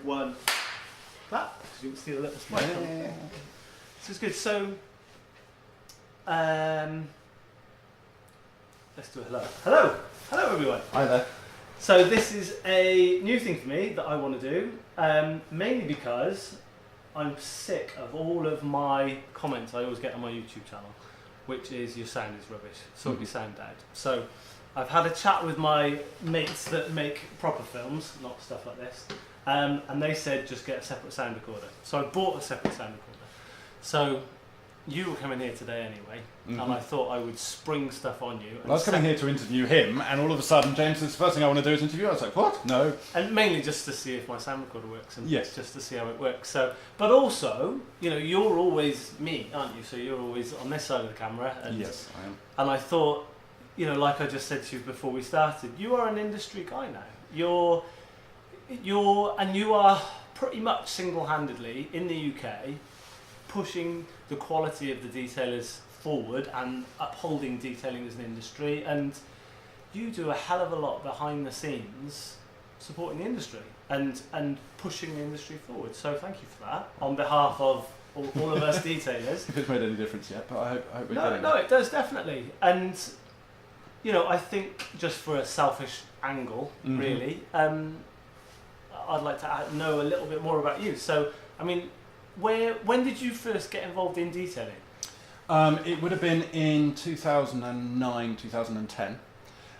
1. Clap, because you can see the little spike. Yeah. This is good. So, let's do a hello. Hello! Hello, everyone. Hi there. So this is a new thing for me that I want to do, mainly because I'm sick of all of my comments I always get on my YouTube channel, which is your sound is rubbish, sort your sound out. So I've had a chat with my mates that make proper films, not stuff like this, and they said just get a separate sound recorder. So I bought a separate sound recorder. So you were coming here today anyway, and I thought I would spring stuff on you. I was coming here to interview him, and all of a sudden, James says, the first thing I want to do is interview you. I was like, what? No. And mainly just to see if my sound recorder works, and yes, just to see how it works. So, but also, you know, you're always me, aren't you? So you're always on this side of the camera. And, yes, I am. And I thought, you know, like I just said to you before we started, you are an industry guy now. You are pretty much single-handedly in the UK pushing the quality of the detailers forward and upholding detailing as an industry, and you do a hell of a lot behind the scenes supporting the industry and pushing the industry forward. So thank you for that on behalf of all of us detailers. If it's made any difference yet, but I hope we're getting No, it does definitely. And you know, I think just for a selfish angle, really, I'd like to know a little bit more about you. So, I mean, when did you first get involved in detailing? It would have been in 2009, 2010,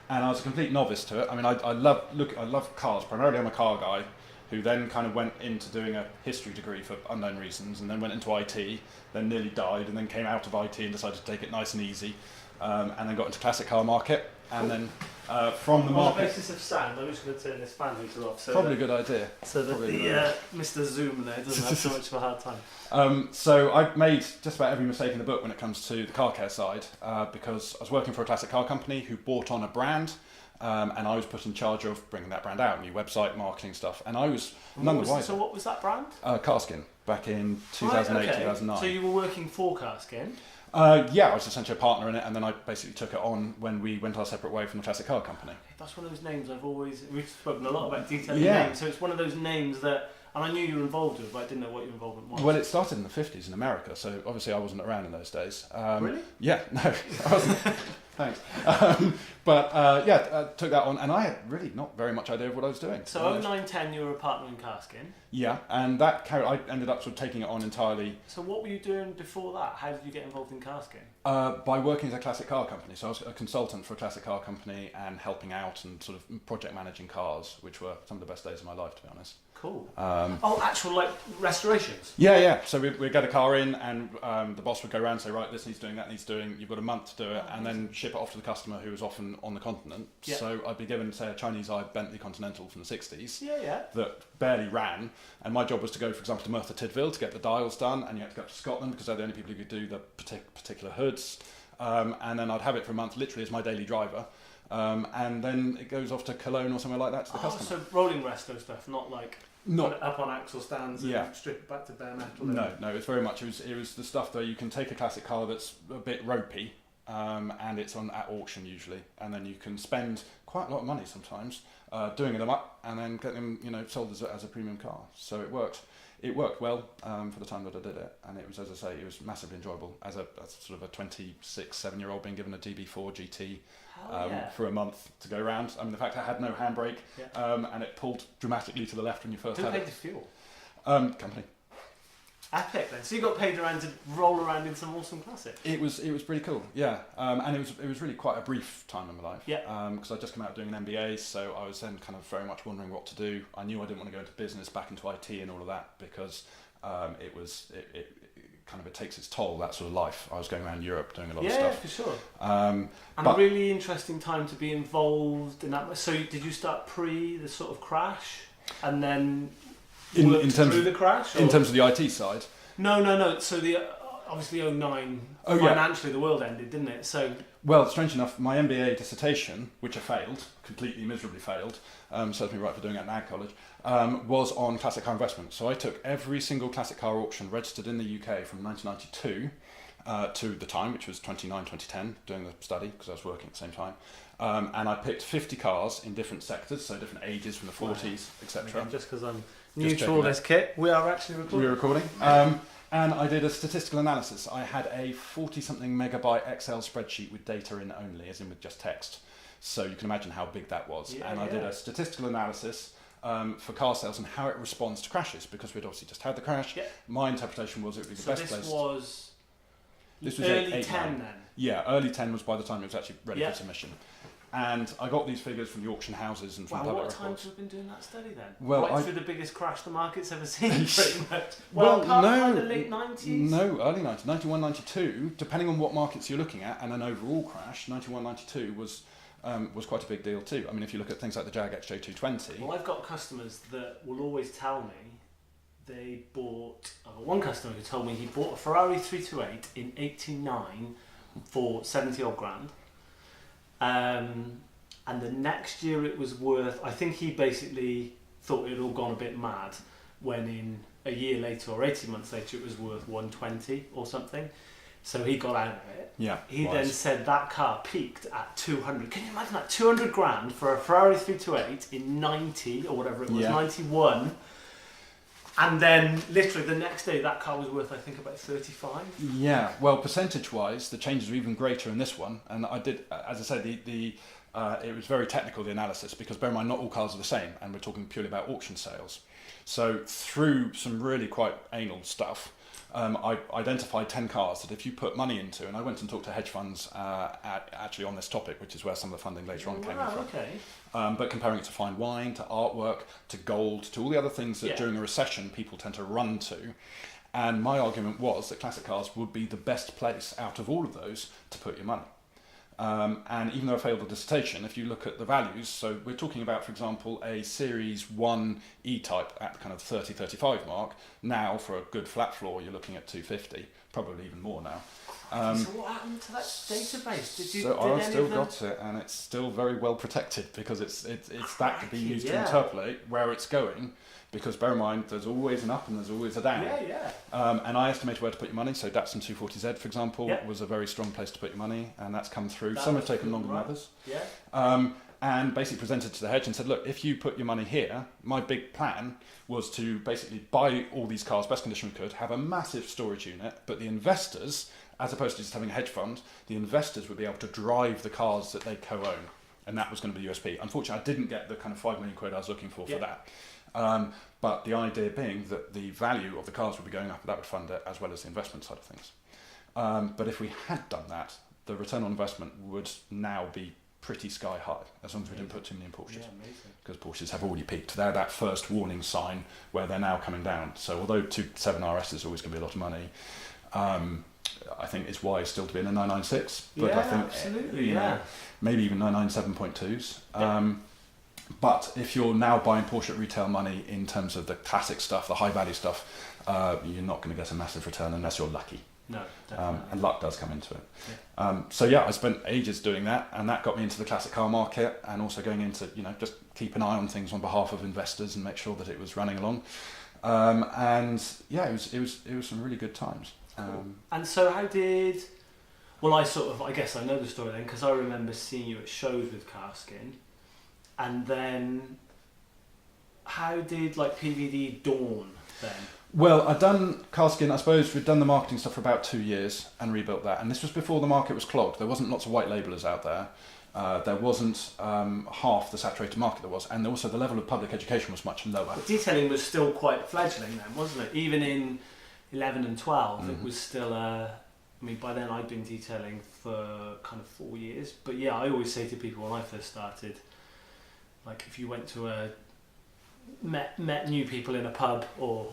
and I was a complete novice to it. I mean, I love cars. Primarily, I'm a car guy who then kind of went into doing a history degree for unknown reasons, and then went into IT, then nearly died, and then came out of IT and decided to take it nice and easy, and then got into classic car market, and then from the market. On the basis of sound, I'm just going to turn this fan heater off. So probably a good idea. So that Mr. Zoom there doesn't have so much of a hard time. So I've made just about every mistake in the book when it comes to the car care side, because I was working for a classic car company who bought on a brand, and I was put in charge of bringing that brand out, new website, marketing stuff, and I was none the wiser. So what was that brand? Carskin, back in 2008, 2009. So you were working for Carskin? Yeah, I was essentially a partner in it, and then I basically took it on when we went our separate way from the classic car company. That's one of those names we've spoken a lot about detailing names, so it's one of those names that, and I knew you were involved with, but I didn't know what your involvement was. Well, it started in the 50s in America, so obviously I wasn't around in those days. Really? Yeah, no, I wasn't. Thanks. Took that on, and I had really not very much idea of what I was doing. So 09-10 you were a partner in Carskin? Yeah, and that I ended up sort of taking it on entirely. So what were you doing before that? How did you get involved in Carskin? By working as a classic car company. So I was a consultant for a classic car company and helping out and sort of project managing cars, which were some of the best days of my life, to be honest. Cool. Actual like restorations? Yeah. So we'd get a car in, and the boss would go around and say, right, this needs doing, that needs doing, you've got a month to do it, and then ship it off to the customer who was often on the continent. Yeah. So I'd be given, say, a Chinese-eyed Bentley Continental from the 60s that barely ran, and my job was to go, for example, to Merthyr Tydfil to get the dials done, and you had to go up to Scotland because they're the only people who could do the particular hoods, and then I'd have it for a month literally as my daily driver. And then it goes off to Cologne or somewhere like that to the customer. So rolling resto stuff, not like put it up on axle stands and strip it back to bare metal. No, it's very much it was the stuff that you can take a classic car that's a bit ropey, and it's on at auction usually, and then you can spend quite a lot of money sometimes doing them up and then get them sold as a premium car. So it worked well for the time that I did it, and it was, as I say, it was massively enjoyable as a sort of a 7-year-old being given a DB4 GT for a month to go around. I mean, the fact I had no handbrake, and it pulled dramatically to the left when you first had it. Who paid the fuel? Company. Epic then. So you got paid around to roll around in some awesome classic. It was pretty cool, yeah. And it was really quite a brief time in my life. Yeah. Because I'd just come out doing an MBA, so I was then kind of very much wondering what to do. I knew I didn't want to go into business, back into IT and all of that, because it takes its toll, that sort of life. I was going around Europe doing a lot of stuff. Yeah, for sure. And a really interesting time to be involved in that. So did you start pre the sort of crash, and then in terms of the crash? In terms of the IT side? No. So obviously 09, financially the world ended, didn't it? So well, strange enough, my MBA dissertation, which I failed, completely miserably failed, serves me right for doing it at Ag College, was on classic car investment. So I took every single classic car auction registered in the UK from 1992 to the time, which was 2010, doing the study, because I was working at the same time. And I picked 50 cars in different sectors, so different ages from the 40s, etc. Just because I'm New to all this kit. We are actually recording. We're recording. And I did a statistical analysis. I had a 40-something megabyte Excel spreadsheet with data in only, as in with just text. So you can imagine how big that was. Yeah, and I did a statistical analysis for car sales and how it responds to crashes, because we'd obviously just had the crash. Yeah. My interpretation was it would be the best place. This was early 10 then? Yeah, early 10 was by the time it was actually ready for submission. And I got these figures from the auction houses and from public records. What time have you been doing that study then? Well, right through the biggest crash the market's ever seen, pretty much. Well, no, the late 90s? No, early 90s. 91, 92, depending on what markets you're looking at, and an overall crash, 91, 92 was quite a big deal too. I mean, if you look at things like the Jag XJ220... Well, I've got customers that will always tell me they bought... I've got one customer who told me he bought a Ferrari 328 in 89 for 70 odd grand. And the next year it was worth, I think he basically thought it had all gone a bit mad when in a year later or 18 months later it was worth 120 or something. So he got out of it. Yeah. He then said that car peaked at 200. Can you imagine that? 200 grand for a Ferrari 328 in 90 or whatever it was, 91. And then, literally, the next day, that car was worth, I think, about 35. Yeah, well, percentage-wise, the changes are even greater in this one. And I did, as I said, it was very technical, the analysis, because bear in mind, not all cars are the same, and we're talking purely about auction sales. So through some really quite anal stuff, I identified 10 cars that if you put money into, and I went and talked to hedge funds actually on this topic, which is where some of the funding later on came from. Okay. But comparing it to fine wine, to artwork, to gold, to all the other things that during a recession people tend to run to. And my argument was that classic cars would be the best place out of all of those to put your money. And even though I failed the dissertation, if you look at the values, so we're talking about, for example, a Series 1 E-Type at the kind of 30-35 mark. Now, for a good flat floor, you're looking at 250, probably even more now. So what happened to that database? I've still got it, and it's still very well protected, because it's that could be used to interpolate where it's going. Because bear in mind, there's always an up and there's always a down. And I estimated where to put your money. So Datsun 240Z, for example, was a very strong place to put your money, and that's come through. Some have taken longer than others. And basically presented to the hedge and said, look, if you put your money here, my big plan was to basically buy all these cars, best condition we could, have a massive storage unit, but the investors, as opposed to just having a hedge fund, the investors would be able to drive the cars that they co-own. And that was going to be the USP. Unfortunately, I didn't get the kind of 5 million quid I was looking for that. But the idea being that the value of the cars would be going up, and that would fund it, as well as the investment side of things. But if we had done that, the return on investment would now be pretty sky high, as long as we didn't put too many in Porsches. Because Porsches have already peaked. They're that first warning sign where they're now coming down. So although 2.7 RS is always going to be a lot of money, I think it's wise still to be in a 996. But I think absolutely, maybe even 997.2s. But if you're now buying Porsche at retail money in terms of the classic stuff, the high value stuff, you're not going to get a massive return unless you're lucky. No, definitely. And luck does come into it. So I spent ages doing that, and that got me into the classic car market, and also going into, just keep an eye on things on behalf of investors and make sure that it was running along. It was some really good times. Cool. And so how did... Well, I guess I know the story then, because I remember seeing you at shows with Carskin. And then, how did PVD dawn then? Well, I'd done Carskin, I suppose we'd done the marketing stuff for about 2 years and rebuilt that. And this was before the market was clogged. There wasn't lots of white labellers out there. There wasn't half the saturated market there was. And also the level of public education was much lower. But detailing was still quite fledgling then, wasn't it? Even in 11 and 12, it was still... by then I'd been detailing for kind of 4 years. But I always say to people when I first started... if you went to met new people in a pub or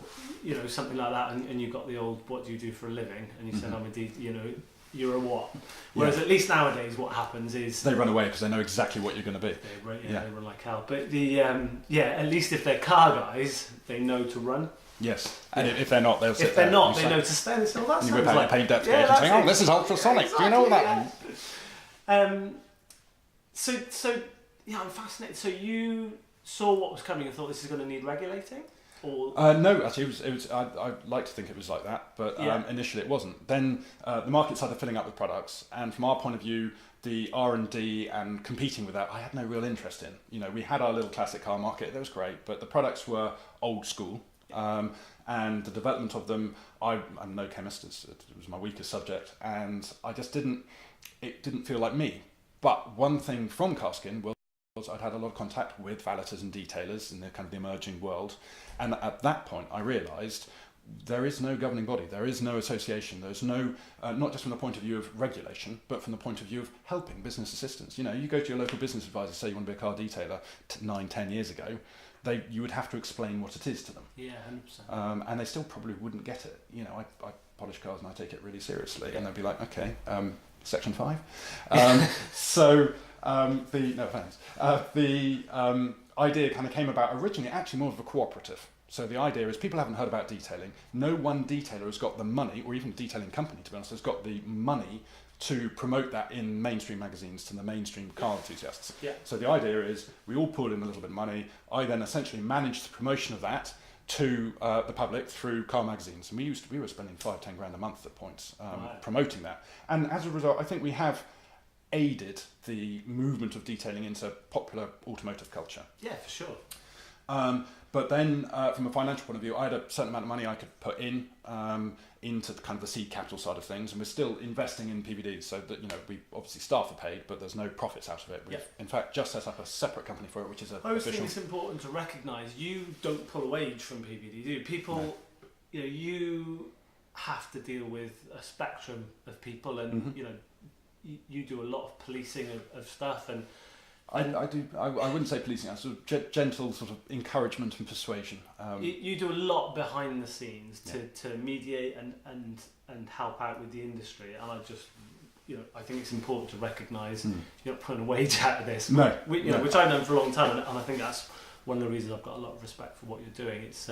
something like that, and you got the old "what do you do for a living?" and you said, "I'm a you're a what?" Whereas at least nowadays, what happens is they run away because they know exactly what you're going to be. They run like hell. But at least if they're car guys, they know to run. Yes, and if they're not, they'll sit if they're there. not, they know to stay. So that you whip out your paint depth gauge and say, "Oh, this is ultrasonic." Exactly, do you know what that means? So I'm fascinated. So you saw what was coming and thought this is going to need regulating? Or No, actually, it was. I like to think it was like that, but initially it wasn't. Then the market started filling up with products, and from our point of view, the R&D and competing with that, I had no real interest in. You know, we had our little classic car market, that was great, but the products were old school, and the development of them, I'm no chemist, it was my weakest subject, and I just it didn't feel like me. But one thing from Carskin was I'd had a lot of contact with valeters and detailers in the kind of the emerging world, and at that point I realised there is no governing body, there is no association, there's no, not just from the point of view of regulation, but from the point of view of helping business assistants. You know, you go to your local business advisor, say you want to be a car detailer 9-10 years ago, you would have to explain what it is to them. Yeah, 100%. And they still probably wouldn't get it. You know, I polish cars and I take it really seriously, and they'd be like, okay, section 5. No offence. The idea kind of came about originally actually more of a cooperative. So the idea is people haven't heard about detailing. No one detailer has got the money, or even a detailing company, to be honest, has got the money to promote that in mainstream magazines to the mainstream car enthusiasts. Yeah. So the idea is we all pull in a little bit of money. I then essentially manage the promotion of that to the public through car magazines. And we were spending 5-10 grand a month at points promoting that. And as a result, I think we have aided the movement of detailing into popular automotive culture. Yeah, for sure. But then, from a financial point of view, I had a certain amount of money I could put in into kind of the seed capital side of things, and we're still investing in PVDs. So that, you know, we obviously staff are paid, but there's no profits out of it. We've in fact just set up a separate company for it, which is I always think it's important to recognise you don't pull a wage from PVD, do you? People, you know, you have to deal with a spectrum of people, and you know, you do a lot of policing of stuff, and I do. I wouldn't say policing. I sort of gentle sort of encouragement and persuasion. You do a lot behind the scenes to mediate and help out with the industry, and I just, you know, I think it's important to recognise you're not putting a wage out of this. No, which I've known for a long time, and I think that's one of the reasons I've got a lot of respect for what you're doing. It's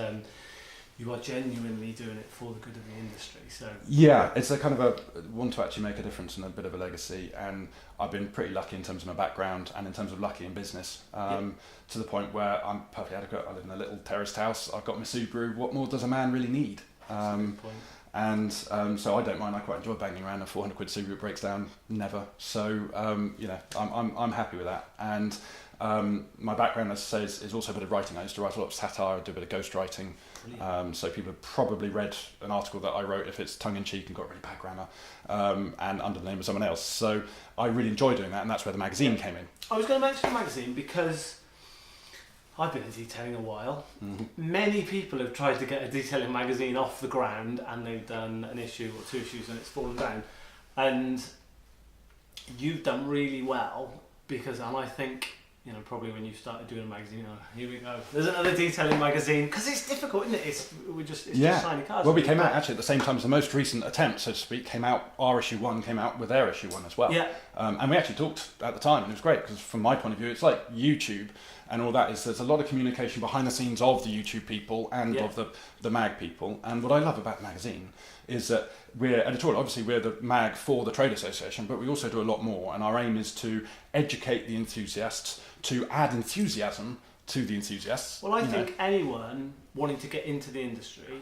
you are genuinely doing it for the good of the industry. So yeah, it's a kind of a want to actually make a difference and a bit of a legacy, and I've been pretty lucky in terms of my background and in terms of lucky in business, to the point where I'm perfectly adequate. I live in a little terraced house, I've got my Subaru, what more does a man really need? And so I don't mind, I quite enjoy banging around a 400 quid Subaru, it breaks down, never. So you know, I'm happy with that. And my background, as I say, is also a bit of writing. I used to write a lot of satire, I do a bit of ghostwriting. So people have probably read an article that I wrote if it's tongue-in-cheek and got really bad grammar, and under the name of someone else. So I really enjoy doing that, and that's where the magazine came in. I was going to mention the magazine because I've been in detailing a while. Many people have tried to get a detailing magazine off the ground, and they've done an issue or 2 issues and it's fallen down. And you've done really well because, and I think, you know, probably when you started doing a magazine, here we go. There's another detailing magazine, because it's difficult, isn't it? It's just shiny cars. Well, we came out actually at the same time as the most recent attempt, so to speak, came out. Our issue 1 came out with their issue 1 as well. Yeah. And we actually talked at the time, and it was great because from my point of view, it's like YouTube and all that. There's a lot of communication behind the scenes of the YouTube people and of the mag people. And what I love about the magazine is that we're editorial. Obviously, we're the mag for the trade association, but we also do a lot more. And our aim is to educate the enthusiasts, to add enthusiasm to the enthusiasts. Well, I think anyone wanting to get into the industry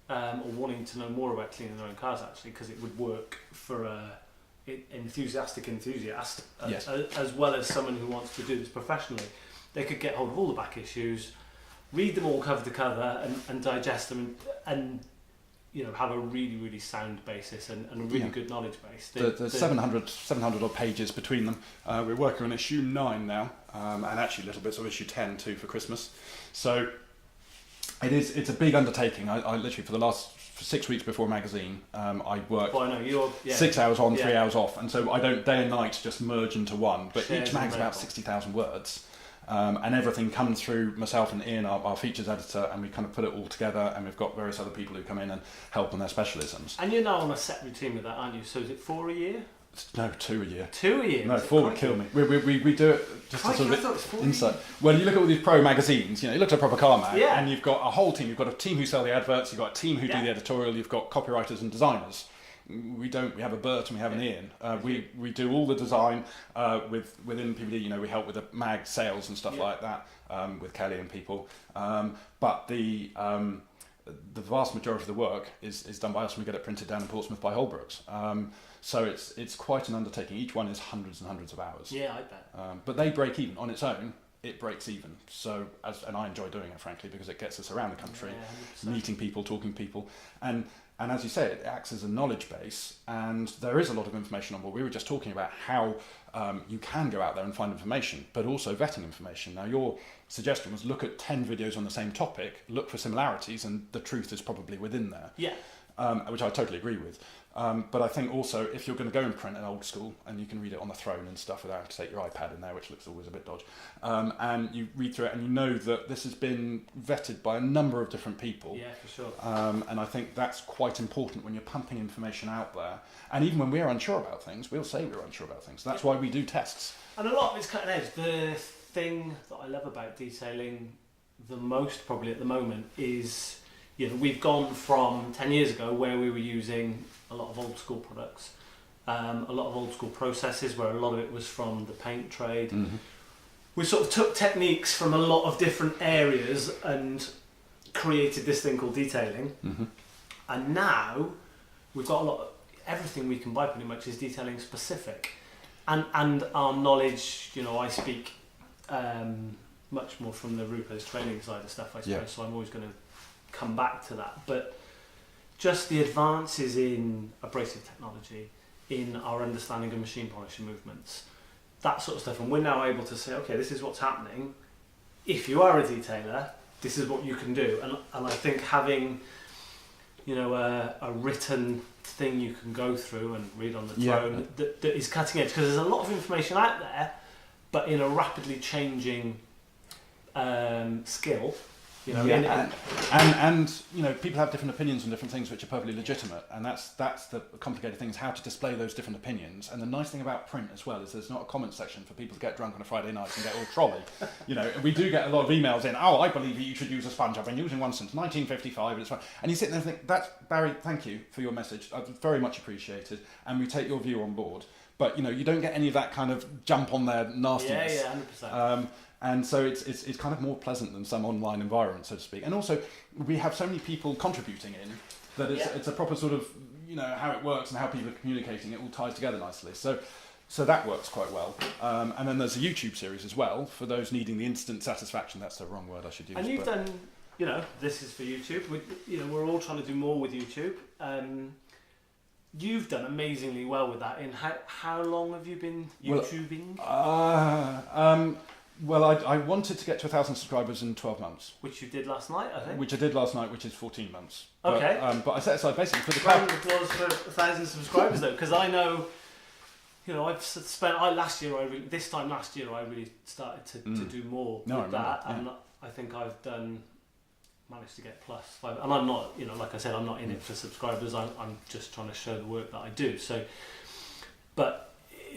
or wanting to know more about cleaning their own cars, actually, because it would work for an enthusiastic enthusiast as well as someone who wants to do this professionally. They could get hold of all the back issues, read them all cover to cover, and digest them, and you know, have a really, really sound basis and a really good knowledge base. There's 700 odd pages between them. We're working on issue 9 now, and actually little bits of issue 10 too for Christmas. So it's a big undertaking. I literally, for the last 6 weeks before a magazine, I work 6 hours on, 3 hours off, and so I don't day and night just merge into one. But each mag's about 60,000 words. And everything comes through myself and Ian, our features editor, and we kind of put it all together, and we've got various other people who come in and help on their specialisms. And you're now on a set routine with that, aren't you? So is it 4 a year? No, 2 a year. 2 a year? No, 4 would kill me. We do it just as a sort of insight. Well, you look at all these pro magazines, you know, you look at a proper car mag, and you've got a whole team. You've got a team who sell the adverts, you've got a team who do the editorial, you've got copywriters and designers. We don't. We have a Bert and we have an Ian. We do all the design within PVD. You know, we help with the mag sales and stuff like that with Kelly and people. But the vast majority of the work is done by us, and we get it printed down in Portsmouth by Holbrooks. So it's quite an undertaking. Each one is hundreds and hundreds of hours. Yeah, I bet. But they break even on its own. It breaks even. So, and I enjoy doing it, frankly, because it gets us around the country, meeting people, talking to people, and as you say, it acts as a knowledge base. And there is a lot of information on board. We were just talking about how you can go out there and find information, but also vetting information. Now, your suggestion was look at 10 videos on the same topic, look for similarities, and the truth is probably within there. Yeah. Which I totally agree with. But I think also if you're going to go and print an old school, and you can read it on the throne and stuff without having to take your iPad in there, which looks always a bit dodgy, and you read through it and you know that this has been vetted by a number of different people. Yeah, for sure. And I think that's quite important when you're pumping information out there. And even when we're unsure about things, we'll say we're unsure about things. That's why we do tests. And a lot of it's cutting edge. The thing that I love about detailing the most probably at the moment is, you know, we've gone from 10 years ago where we were using a lot of old school products, a lot of old school processes where a lot of it was from the paint trade. Mm-hmm. We sort of took techniques from a lot of different areas and created this thing called detailing. Mm-hmm. And now we've got everything we can buy pretty much is detailing specific. And our knowledge, you know, I speak much more from the Ruper's training side of stuff, I suppose, so I'm always going to come back to that. But just the advances in abrasive technology, in our understanding of machine polishing movements, that sort of stuff, and we're now able to say, okay, this is what's happening. If you are a detailer, this is what you can do. And I think having, you know, a written thing you can go through and read on the throne that is cutting edge, because there's a lot of information out there, but in a rapidly changing skill. You know, and you know, people have different opinions on different things, which are perfectly legitimate, and that's the complicated thing, is how to display those different opinions. And the nice thing about print as well is there's not a comment section for people to get drunk on a Friday night and get all trolley. You know, we do get a lot of emails in. Oh, I believe you should use a sponge. I've been using one since 1955, and it's fine. And you sit there and think, that's Barry. Thank you for your message. Very much appreciated, and we take your view on board. But you know, you don't get any of that kind of jump on their nastiness. Yeah, 100%. And so it's kind of more pleasant than some online environment, so to speak. And also, we have so many people contributing in that it's a proper sort of, you know, how it works and how people are communicating. It all ties together nicely. So that works quite well. And then there's a YouTube series as well for those needing the instant satisfaction. That's the wrong word I should use. And you've done, you know, this is for YouTube. We're all trying to do more with YouTube. You've done amazingly well with that. In how long have you been YouTubing? Well, I wanted to get to 1,000 subscribers in 12 months. Which you did last night, I think. Which I did last night, which is 14 months. Okay. But I set aside basically for the round of applause for 1,000 subscribers though, because I know, you know, I've spent this time last year I really started to do more with that, and I think I've managed to get +5, and I'm not, you know, like I said, I'm not in it for subscribers. I'm just trying to show the work that I do. So, but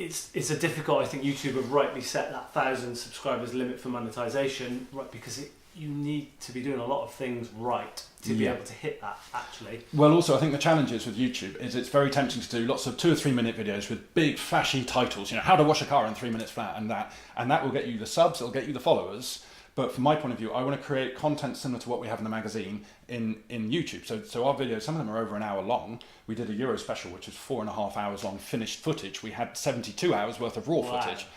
it's a difficult. I think YouTube have rightly set that 1,000 subscribers limit for monetization, right? Because you need to be doing a lot of things right to be able to hit that. Actually. Well, also I think the challenge is with YouTube is it's very tempting to do lots of 2 or 3 minute videos with big flashy titles. You know, how to wash a car in 3 minutes flat, and that will get you the subs. It'll get you the followers. But from my point of view, I want to create content similar to what we have in the magazine in YouTube. So our videos, some of them are over an hour long. We did a Euro special, which is 4.5 hours long finished footage. We had 72 hours worth of raw footage.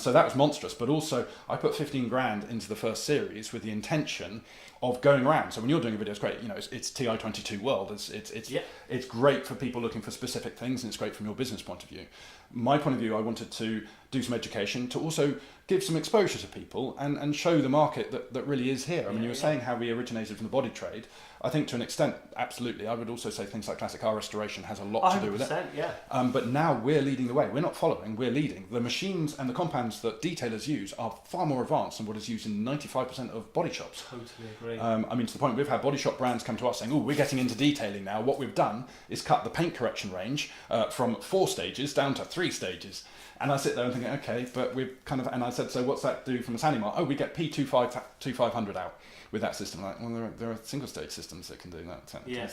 So that was monstrous. But also, I put 15 grand into the first series with the intention of going around. So when you're doing a video, it's great. You know, it's TI22 world. It's great for people looking for specific things, and it's great from your business point of view. My point of view, I wanted to do some education, to also give some exposure to people and show the market that really is here. I mean, you were saying how we originated from the body trade. I think to an extent, absolutely. I would also say things like classic car restoration has a lot to do with it. Yeah. But now we're leading the way. We're not following, we're leading. The machines and the compounds that detailers use are far more advanced than what is used in 95% of body shops. Totally agree. I mean, to the point we've had body shop brands come to us saying, oh, we're getting into detailing now. What we've done is cut the paint correction range from 4 stages down to 3 stages. And I sit there and thinking, okay, but we've kind of, and I said, so what's that do from a sounding mark? Oh, we get P2500 out with that system. Like, well, there are single stage systems that can do that technically. Yeah.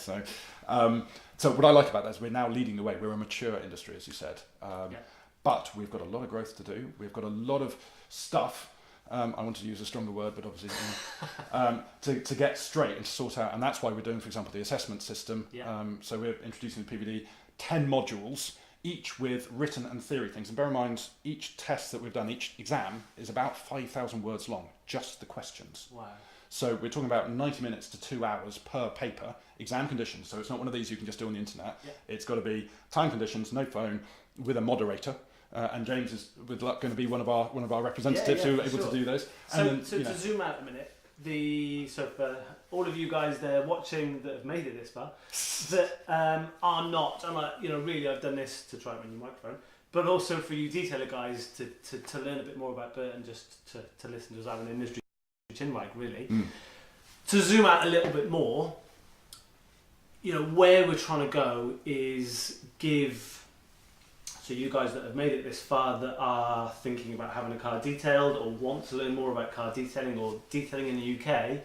So what I like about that is we're now leading the way. We're a mature industry, as you said. But we've got a lot of growth to do. We've got a lot of stuff. I want to use a stronger word, but obviously to get straight and to sort out. And that's why we're doing, for example, the assessment system. So we're introducing the PVD 10 modules, each with written and theory things. And bear in mind, each test that we've done, each exam, is about 5,000 words long, just the questions. Wow. So we're talking about 90 minutes to 2 hours per paper, exam conditions. So it's not one of these you can just do on the internet. It's got to be time conditions, no phone, with a moderator. And James is, with luck, going to be one of our representatives who are able to do those. So to zoom out a minute, so for all of you guys there watching that have made it this far, that are not, and really I've done this to try and win your microphone, but also for you detailer guys to learn a bit more about Bert and just to listen to us have an industry chin mic, really. To zoom out a little bit more, where we're trying to go is give. So you guys that have made it this far that are thinking about having a car detailed or want to learn more about car detailing or detailing in the UK,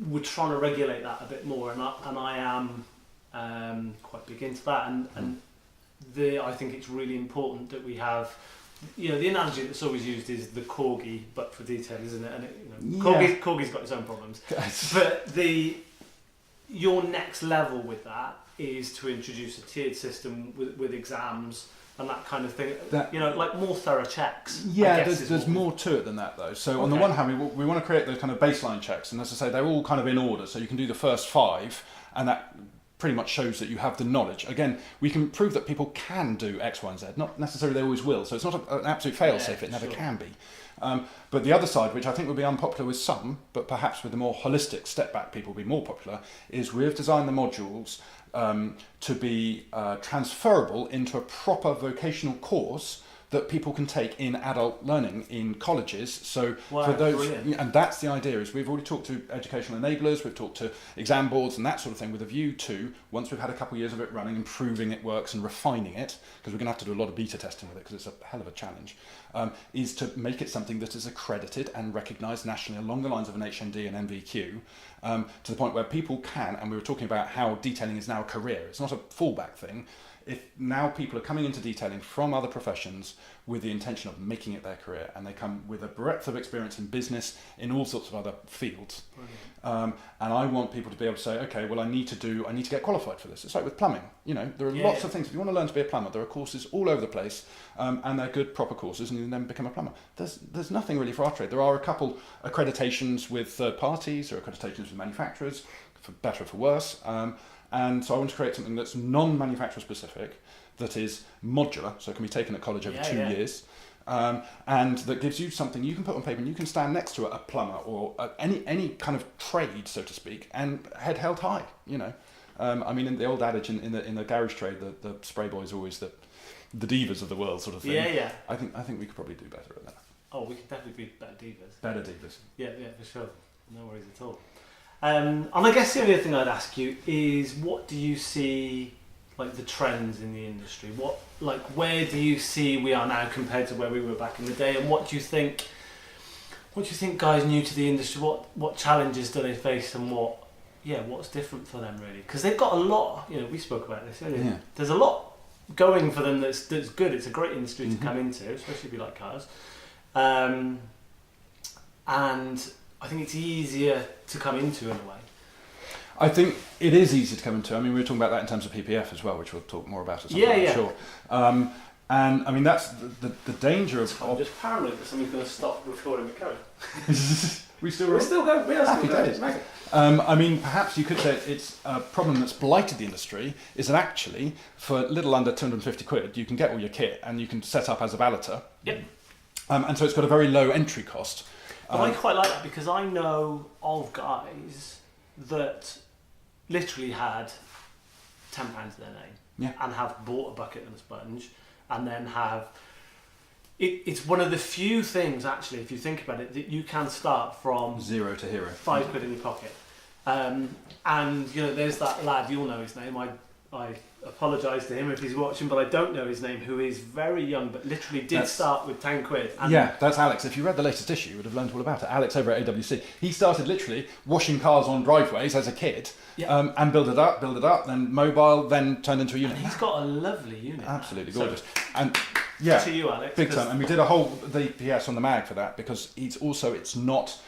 we're trying to regulate that a bit more, and I am quite big into that, and I think it's really important that we have, the analogy that's always used is the corgi, but for detail, isn't it? And corgi's got its own problems, but your next level with that is to introduce a tiered system with exams and that kind of thing. Like more thorough checks. Yeah, there's more to it than that though. So on the one hand, we want to create those kind of baseline checks, and as I say, they're all kind of in order. So you can do the first 5, and that pretty much shows that you have the knowledge. Again, we can prove that people can do X, Y, and Z. Not necessarily they always will. So it's not an absolute fail-safe. It never can be. But the other side, which I think would be unpopular with some, but perhaps with the more holistic step-back people will be more popular, is we've designed the modules to be transferable into a proper vocational course that people can take in adult learning in colleges. So for those, brilliant. And that's the idea, is we've already talked to educational enablers, we've talked to exam boards and that sort of thing, with a view to, once we've had a couple of years of it running, improving it works and refining it, because we're going to have to do a lot of beta testing with it because it's a hell of a challenge, is to make it something that is accredited and recognised nationally along the lines of an HND and MVQ, to the point where people can, and we were talking about how detailing is now a career, it's not a fallback thing. If now people are coming into detailing from other professions with the intention of making it their career, and they come with a breadth of experience in business, in all sorts of other fields, and I want people to be able to say, okay, well, I need to get qualified for this. It's like with plumbing, there are lots of things. If you want to learn to be a plumber, there are courses all over the place, and they're good, proper courses, and you then become a plumber. There's nothing really for our trade. There are a couple accreditations with third parties, or accreditations with manufacturers, for better or for worse. And so I want to create something that's non-manufacturer specific, that is modular, so it can be taken at college over 2 years, and that gives you something you can put on paper, and you can stand next to a plumber or any kind of trade, so to speak, and head held high. In the old adage in the garage trade, the spray boys are always the divas of the world, sort of thing. Yeah. I think we could probably do better at that. Oh, we can definitely be better divas. Better divas. Yeah, for sure. No worries at all. And I guess the only other thing I'd ask you is, what do you see, like, the trends in the industry? Where do you see we are now compared to where we were back in the day? And what do you think guys new to the industry, what challenges do they face, and what's different for them, really? Because they've got a lot, we spoke about this earlier. Yeah. There's a lot going for them that's good. It's a great industry to come into, especially if you like cars. And I think it's easier to come into, in a way. I think it is easy to come into. We were talking about that in terms of PPF as well, which we'll talk more about at some point, I'm sure. And that's the danger of... I'm just paranoid that somebody's going to stop recording the code. We're still going. We are happy still days. Going. Perhaps you could say it's a problem that's blighted the industry, is that actually, for a little under 250 quid, you can get all your kit and you can set up as a valeter. Yep. And so it's got a very low entry cost. But I quite like that, because I know of guys that literally had £10 to their name, and have bought a bucket and a sponge, and then have... It's one of the few things, actually, if you think about it, that you can start from... 0 to hero. £5 in your pocket. And, there's that lad, you'll know his name, I apologise to him if he's watching, but I don't know his name, who is very young, but literally did start with 10 quid. And yeah, that's Alex. If you read the latest issue, you would have learned all about it. Alex over at AWC. He started literally washing cars on driveways as a kid, and build it up, then mobile, then turned into a unit. And he's got a lovely unit. Absolutely gorgeous. And yeah, to you, Alex. Big time. And we did a whole DPS on the mag for that, because it's not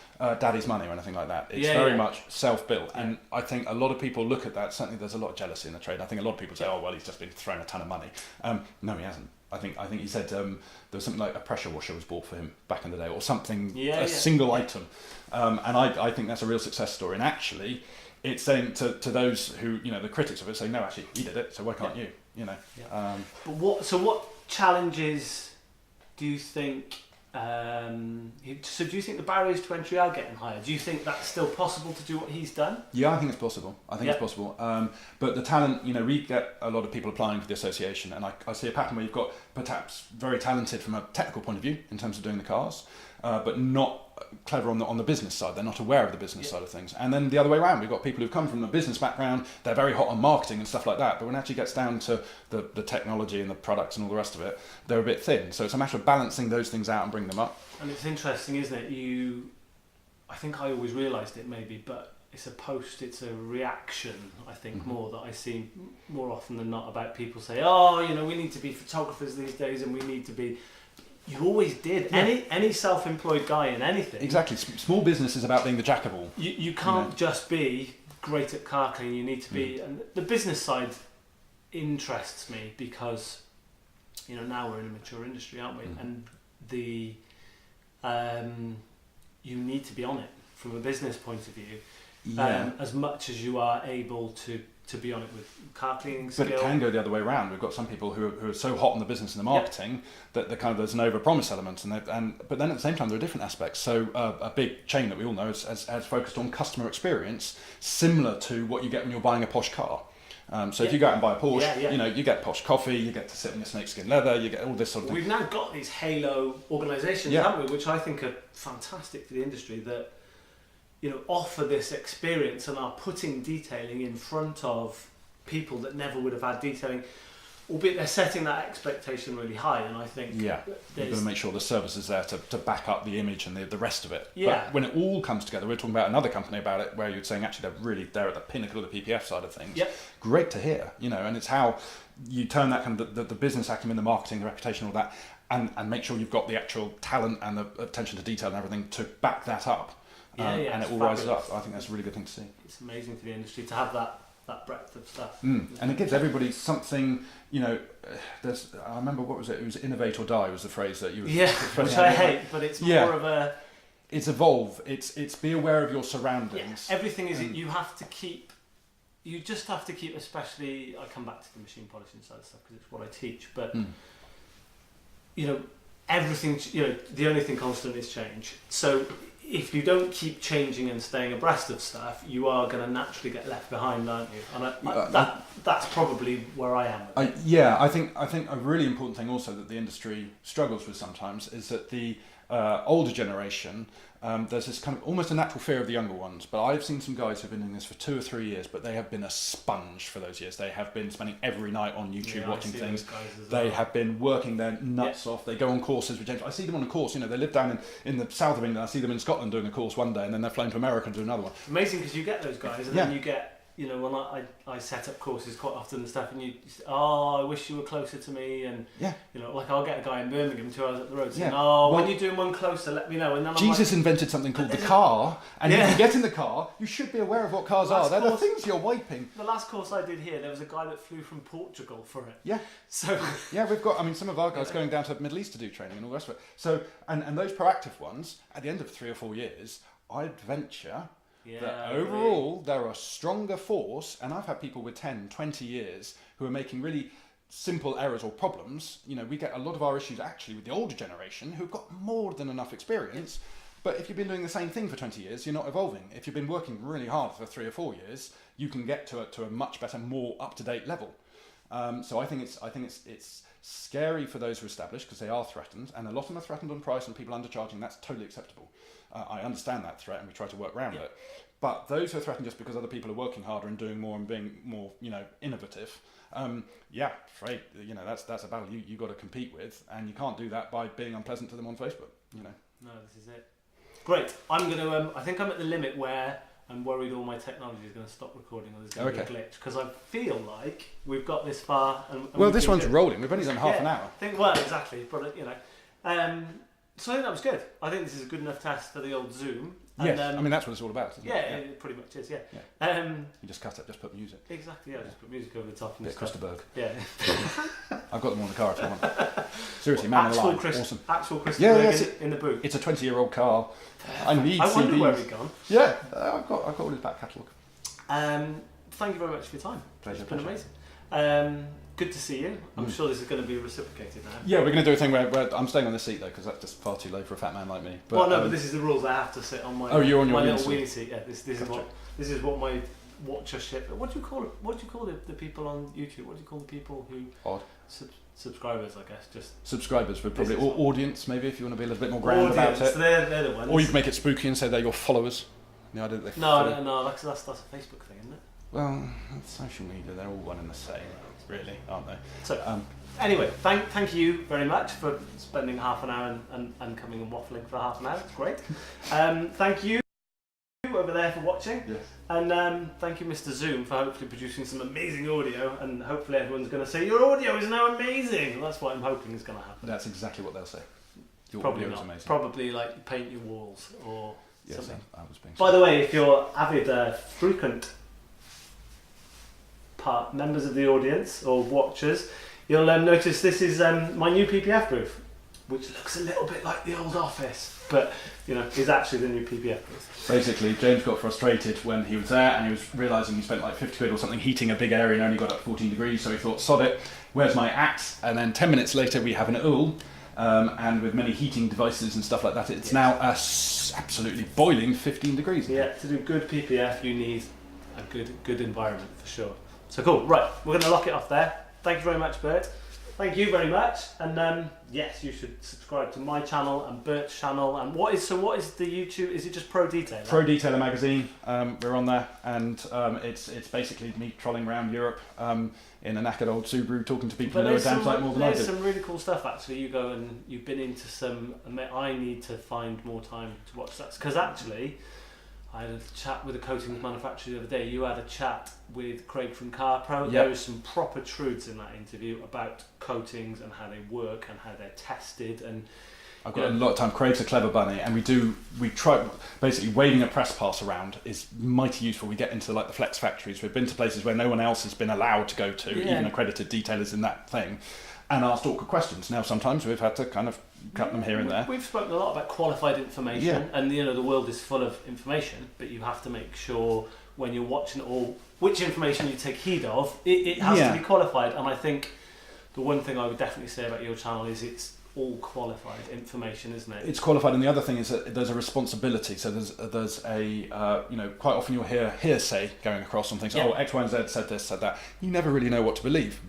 daddy's money or anything like that. It's very much self-built. And I think a lot of people look at that. Certainly there's a lot of jealousy in the trade. I think a lot of people say, oh, well, he's just been thrown a ton of money. No, he hasn't. I think he said there was something like a pressure washer was bought for him back in the day, or something, single item. And I think that's a real success story. And actually, it's saying to those who, the critics of it, say, no, actually, he did it, so why can't you? But what challenges do you think? So do you think the barriers to entry are getting higher? Do you think that's still possible to do what he's done? Yeah, I think it's possible. It's possible. But the talent, we get a lot of people applying for the association, and I see a pattern where you've got perhaps very talented from a technical point of view in terms of doing the cars, but not clever on the business side. They're not aware of the business side of things. And then the other way around, we've got people who've come from a business background, they're very hot on marketing and stuff like that, but when it actually gets down to the technology and the products and all the rest of it, they're a bit thin. So it's a matter of balancing those things out and bring them up. And it's interesting, isn't it? I think I always realised it maybe, but it's a reaction, I think, more that I see more often than not about people say, oh, we need to be photographers these days, and we need to be... You always did. Yeah. Any self-employed guy in anything. Exactly. Small business is about being the jack of all. You can't just be great at car cleaning. You need to be... And the business side interests me because, now we're in a mature industry, aren't we? And you need to be on it from a business point of view, as much as you are able to be on it with car cleaning skill. But it can go the other way around. We've got some people who are so hot on the business and the marketing that there's an over-promise element, but then at the same time there are different aspects. So a big chain that we all know has focused on customer experience, similar to what you get when you're buying a posh car. So if you go out and buy a Porsche, you get posh coffee, you get to sit in your snakeskin leather, you get all this sort of thing. We've now got these halo organisations, haven't we, which I think are fantastic for the industry, that offer this experience and are putting detailing in front of people that never would have had detailing, albeit they're setting that expectation really high. And I think you've got to make sure the service is there to back up the image and the rest of it. But when it all comes together, we're talking about another company about it where you're saying actually they're at the pinnacle of the PPF side of things. Great to hear, and it's how you turn that kind of the business acumen, the marketing, the reputation, all that, and make sure you've got the actual talent and the attention to detail and everything to back that up. And it all rises up. I think that's a really good thing to see. It's amazing for the industry to have that breadth of stuff. And it gives everybody something, I remember, what was it? It was innovate or die was the phrase that you were... Yeah, which I hate, but it's more of a... It's evolve. It's be aware of your surroundings. Yeah, everything is... You just have to keep, especially... I come back to the machine polishing side of stuff because it's what I teach, but... Everything... the only thing constant is change. So... If you don't keep changing and staying abreast of stuff, you are going to naturally get left behind, aren't you? And that's probably where I am. I think a really important thing also that the industry struggles with sometimes is that the older generation, there's this kind of almost a natural fear of the younger ones. But I've seen some guys who've been doing this for 2 or 3 years, but they have been a sponge for those years. They have been spending every night on YouTube watching things. They have been working their nuts off. They go on courses with James. I see them on a course. They live down in the south of England. I see them in Scotland doing a course one day, and then they're flying to America and do another one. Amazing, because you get those guys, and then you get. When I set up courses quite often and stuff, and you say, I wish you were closer to me, and I'll get a guy in Birmingham 2 hours up the road saying, when you're doing one closer, let me know. And then Jesus invented something called the car, and if you get in the car, you should be aware of what cars are. They're the things you're wiping. The last course I did here, there was a guy that flew from Portugal for it. Yeah. So we've got. Some of our guys going down to the Middle East to do training and all the rest of it. So and those proactive ones, at the end of 3 or 4 years, I'd venture. That overall they're a stronger force, and I've had people with 10, 20 years who are making really simple errors or problems. We get a lot of our issues actually with the older generation who've got more than enough experience, but if you've been doing the same thing for 20 years, you're not evolving. If you've been working really hard for 3 or 4 years, you can get to a much better, more up-to-date level. So I think it's scary for those who are established because they are threatened, and a lot of them are threatened on price and people undercharging. That's totally acceptable. I understand that threat and we try to work around it. But those who are threatened just because other people are working harder and doing more and being more, innovative, afraid, that's a battle you got to compete with, and you can't do that by being unpleasant to them on Facebook. No, this is it. Great. I'm gonna. I think I'm at the limit where I'm worried all my technology is going to stop recording or there's going to be a glitch, because I feel like we've got this far. And this one's rolling. We've only done half an hour. Exactly. Probably, so I think that was good. I think this is a good enough test for the old Zoom. Yes, that's what it's all about, isn't it? Yeah, it pretty much is, You just cut it, just put music. Exactly, just put music over the top. Bit Christopherberg. Yeah. I've got them on the car if you want. Seriously, man alive. Awesome. Actual Christopherberg in the boot. It's a 20-year-old car. I need I wonder CDs. where we've gone. Yeah, I've got all his back catalogue. Thank you very much for your time. Pleasure. It's been amazing. Good to see you. I'm sure this is going to be reciprocated now. Yeah, we're going to do a thing where I'm staying on this seat though, because that's just far too low for a fat man like me. But this is the rules. I have to sit on my. Oh, you're on your little seat. wheelie seat. Yeah, this is what my watchership. What do you call it? What do you call the people on YouTube? What do you call the people who? Odd. Subscribers, I guess. Just subscribers would probably, or audience maybe, if you want to be a little bit more grand about it. They're the ones. Or you can make it spooky and say they're your followers. No, that's a Facebook thing, isn't it? Well, social media, they're all one and the same, really, aren't they? So, anyway, thank you very much for spending half an hour and coming and waffling for half an hour. It's great. Thank you over there for watching. Yes. And thank you, Mr. Zoom, for hopefully producing some amazing audio. And hopefully everyone's going to say, your audio is now amazing. Well, that's what I'm hoping is going to happen. That's exactly what they'll say. Your Probably audio not. is amazing. Probably like paint your walls or something. I was being By the way, if you're avid, frequent members of the audience or watchers, you'll notice this is my new PPF booth, which looks a little bit like the old office, but is actually the new PPF booth. Basically, James got frustrated when he was there and he was realising he spent like 50 quid or something heating a big area and only got up 14 degrees, so he thought, sod it, where's my axe? And then 10 minutes later we have an ool, and with many heating devices and stuff like that, it's now absolutely boiling 15 degrees. Yeah, to do good PPF you need a good environment for sure. So cool, right, we're going to lock it off there. Thank you very much, Bert. Thank you very much. And yes, you should subscribe to my channel and Bert's channel. And what is the YouTube? Is it just Pro Detailer? Pro Detailer magazine. We're on there, and it's basically me trolling around Europe in a knackered old Subaru, talking to people who know a damn sight more than I do. There's some really cool stuff actually. You go and you've been into some. I need to find more time to watch that, because actually, I had a chat with a coatings manufacturer the other day. You had a chat with Craig from Car Pro. Yep. There was some proper truths in that interview about coatings and how they work and how they're tested. And I've got a lot of time. Craig's a clever bunny, and we try basically waving a press pass around is mighty useful. We get into like the flex factories. We've been to places where no one else has been allowed to go to, even accredited detailers in that thing, and asked awkward questions. Now sometimes we've had to kind of cut them here and there. We've spoken a lot about qualified information, and the world is full of information, but you have to make sure when you're watching it all, which information you take heed of, it has to be qualified. And I think the one thing I would definitely say about your channel is it's all qualified information, isn't it? It's qualified, and the other thing is that there's a responsibility. So there's a quite often you'll hear hearsay going across on things. Oh, X, Y, and Z said this, said that. You never really know what to believe.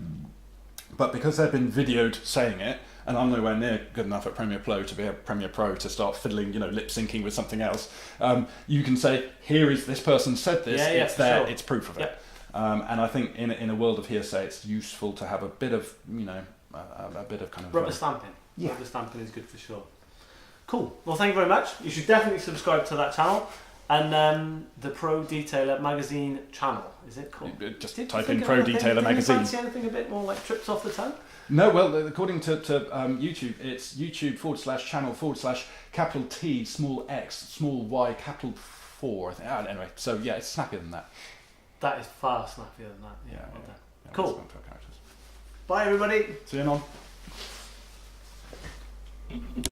But because they've been videoed saying it, and I'm nowhere near good enough at Premiere Pro to be a Premiere Pro to start fiddling, lip syncing with something else, you can say, here is this person said this, it's there, it's proof of it. And I think in a world of hearsay, it's useful to have a bit of, a bit of kind of... Rubber stamping. Yeah. Rubber stamping is good for sure. Cool. Well, thank you very much. You should definitely subscribe to that channel. And the Pro Detailer magazine channel, is it called? Just type in Pro Detailer magazine. Did you fancy anything a bit more like trips off the tongue? No, well, according to YouTube, it's YouTube/channel/T small x small y capital 4. I think. Anyway, so yeah, it's snappier than that. That is far snappier than that. Yeah. Yeah, cool. Bye, everybody. See you on.